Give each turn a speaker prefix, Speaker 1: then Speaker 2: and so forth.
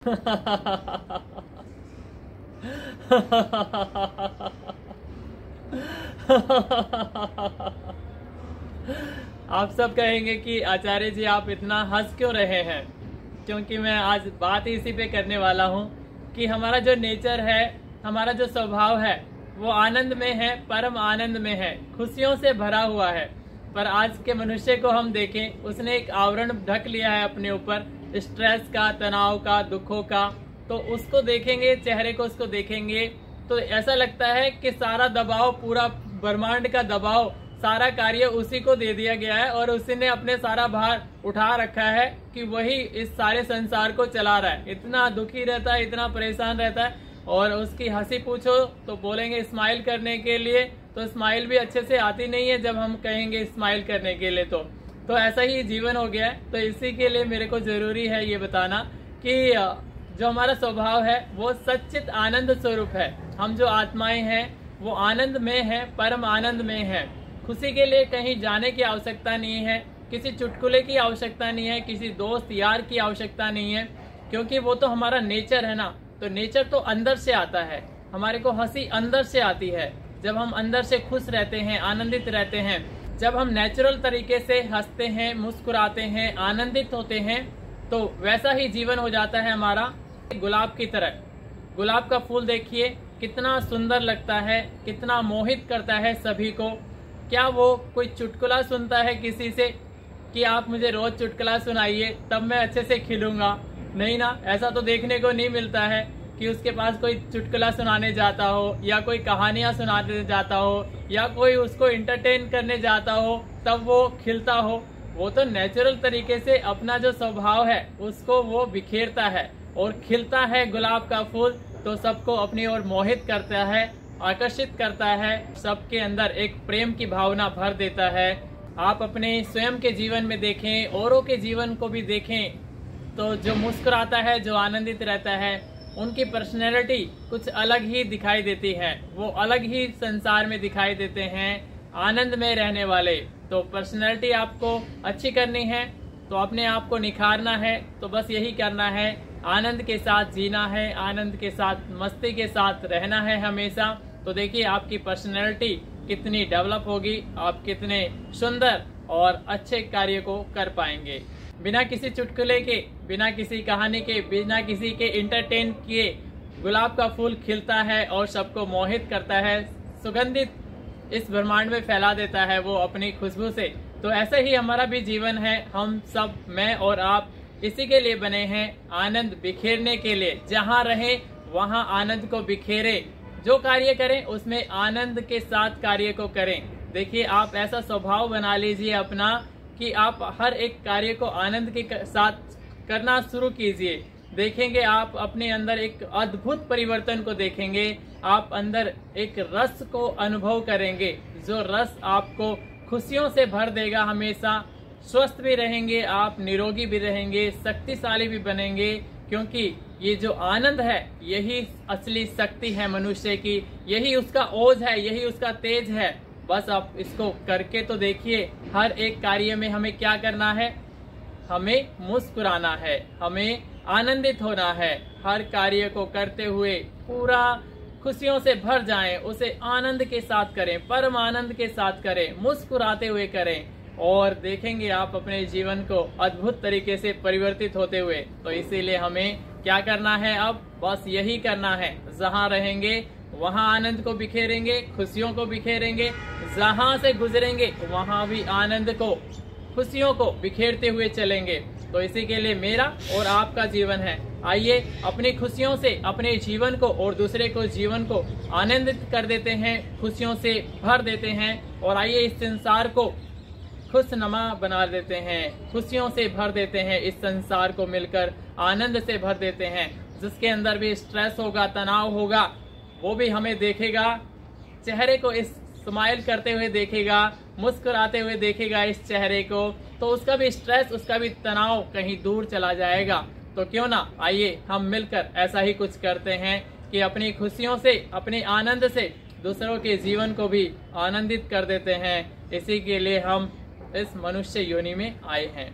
Speaker 1: आप सब कहेंगे कि आचार्य जी आप इतना हंस क्यों रहे हैं, क्योंकि मैं आज बात इसी पे करने वाला हूँ कि हमारा जो नेचर है, हमारा जो स्वभाव है वो आनंद में है, परम आनंद में है, खुशियों से भरा हुआ है। पर आज के मनुष्य को हम देखें, उसने एक आवरण ढक लिया है अपने ऊपर, स्ट्रेस का, तनाव का, दुखों का। तो उसको देखेंगे, चेहरे को उसको देखेंगे तो ऐसा लगता है कि सारा दबाव, पूरा ब्रह्मांड का दबाव, सारा कार्य उसी को दे दिया गया है और उसी ने अपने सारा भार उठा रखा है कि वही इस सारे संसार को चला रहा है। इतना दुखी रहता है, इतना परेशान रहता है। और उसकी हंसी पूछो तो बोलेंगे स्माइल करने के लिए, तो स्माइल भी अच्छे से आती नहीं है जब हम कहेंगे स्माइल करने के लिए। तो ऐसा ही जीवन हो गया है। तो इसी के लिए मेरे को जरूरी है ये बताना कि जो हमारा स्वभाव है वो सच्चित आनंद स्वरूप है। हम जो आत्माएं हैं वो आनंद में है, परम आनंद में है। खुशी के लिए कहीं जाने की आवश्यकता नहीं है, किसी चुटकुले की आवश्यकता नहीं है, किसी दोस्त यार की आवश्यकता नहीं है, क्योंकि वो तो हमारा नेचर है ना। तो नेचर तो अंदर से आता है, हमारे को हंसी अंदर से आती है। जब हम अंदर से खुश रहते हैं, आनंदित रहते हैं, जब हम नेचुरल तरीके से हंसते हैं, मुस्कुराते हैं, आनंदित होते हैं, तो वैसा ही जीवन हो जाता है हमारा गुलाब की तरह। गुलाब का फूल देखिए कितना सुंदर लगता है, कितना मोहित करता है सभी को। क्या वो कोई चुटकुला सुनता है किसी से कि आप मुझे रोज चुटकुला सुनाइए तब मैं अच्छे से खिलूंगा? नहीं ना, ऐसा तो देखने को नहीं मिलता है कि उसके पास कोई चुटकुला सुनाने जाता हो या कोई कहानियां सुनाने जाता हो या कोई उसको इंटरटेन करने जाता हो तब वो खिलता हो। वो तो नेचुरल तरीके से अपना जो स्वभाव है उसको वो बिखेरता है और खिलता है गुलाब का फूल, तो सबको अपनी ओर मोहित करता है, आकर्षित करता है, सबके अंदर एक प्रेम की भावना भर देता है। आप अपने स्वयं के जीवन में देखें, औरों के जीवन को भी देखें, तो जो मुस्कुराता है, जो आनंदित रहता है, उनकी पर्सनैलिटी कुछ अलग ही दिखाई देती है। वो अलग ही संसार में दिखाई देते हैं, आनंद में रहने वाले। तो पर्सनैलिटी आपको अच्छी करनी है तो अपने आप को निखारना है, तो बस यही करना है, आनंद के साथ जीना है, आनंद के साथ, मस्ती के साथ रहना है हमेशा। तो देखिए आपकी पर्सनैलिटी कितनी डेवलप होगी, आप कितने सुंदर और अच्छे कार्य को कर पाएंगे। बिना किसी चुटकुले के, बिना किसी कहानी के, बिना किसी के इंटरटेन किए गुलाब का फूल खिलता है और सबको मोहित करता है, सुगंधित इस ब्रह्मांड में फैला देता है वो अपनी खुशबू से। तो ऐसे ही हमारा भी जीवन है। हम सब, मैं और आप, इसी के लिए बने हैं, आनंद बिखेरने के लिए। जहाँ रहे वहाँ आनंद को बिखेरे, जो कार्य करें उसमें आनंद के साथ कार्य को करें। देखिए आप ऐसा स्वभाव बना लीजिए अपना कि आप हर एक कार्य को आनंद के साथ करना शुरू कीजिए। देखेंगे आप अपने अंदर एक अद्भुत परिवर्तन को देखेंगे, आप अंदर एक रस को अनुभव करेंगे, जो रस आपको खुशियों से भर देगा। हमेशा स्वस्थ भी रहेंगे आप, निरोगी भी रहेंगे, शक्तिशाली भी बनेंगे, क्योंकि ये जो आनंद है यही असली शक्ति है मनुष्य की, यही उसका ओज है, यही उसका तेज है। बस आप इसको करके तो देखिए। हर एक कार्य में हमें क्या करना है, हमें मुस्कुराना है, हमें आनंदित होना है। हर कार्य को करते हुए पूरा खुशियों से भर जाएं, उसे आनंद के साथ करें, परम आनंद के साथ करें, मुस्कुराते हुए करें, और देखेंगे आप अपने जीवन को अद्भुत तरीके से परिवर्तित होते हुए। तो इसीलिए हमें क्या करना है, अब बस यही करना है। जहाँ रहेंगे वहाँ आनंद को बिखेरेंगे, खुशियों को बिखेरेंगे, जहाँ से गुजरेंगे वहाँ भी आनंद को, खुशियों को बिखेरते हुए चलेंगे। तो इसी के लिए मेरा और आपका जीवन है। आइए अपनी खुशियों से अपने जीवन को और दूसरे को जीवन को आनंदित कर देते हैं, खुशियों से भर देते हैं, और आइए इस संसार को खुशनुमा बना देते हैं, खुशियों से भर देते हैं। इस संसार को मिलकर आनंद से भर देते हैं। जिसके अंदर भी स्ट्रेस होगा, तनाव होगा, वो भी हमें देखेगा, चेहरे को इस स्माइल करते हुए देखेगा, मुस्कुराते हुए देखेगा इस चेहरे को, तो उसका भी स्ट्रेस, उसका भी तनाव कहीं दूर चला जाएगा। तो क्यों ना आइए हम मिलकर ऐसा ही कुछ करते हैं कि अपनी खुशियों से, अपने आनंद से दूसरों के जीवन को भी आनंदित कर देते हैं। इसी के लिए हम इस मनुष्य योनि में आए हैं।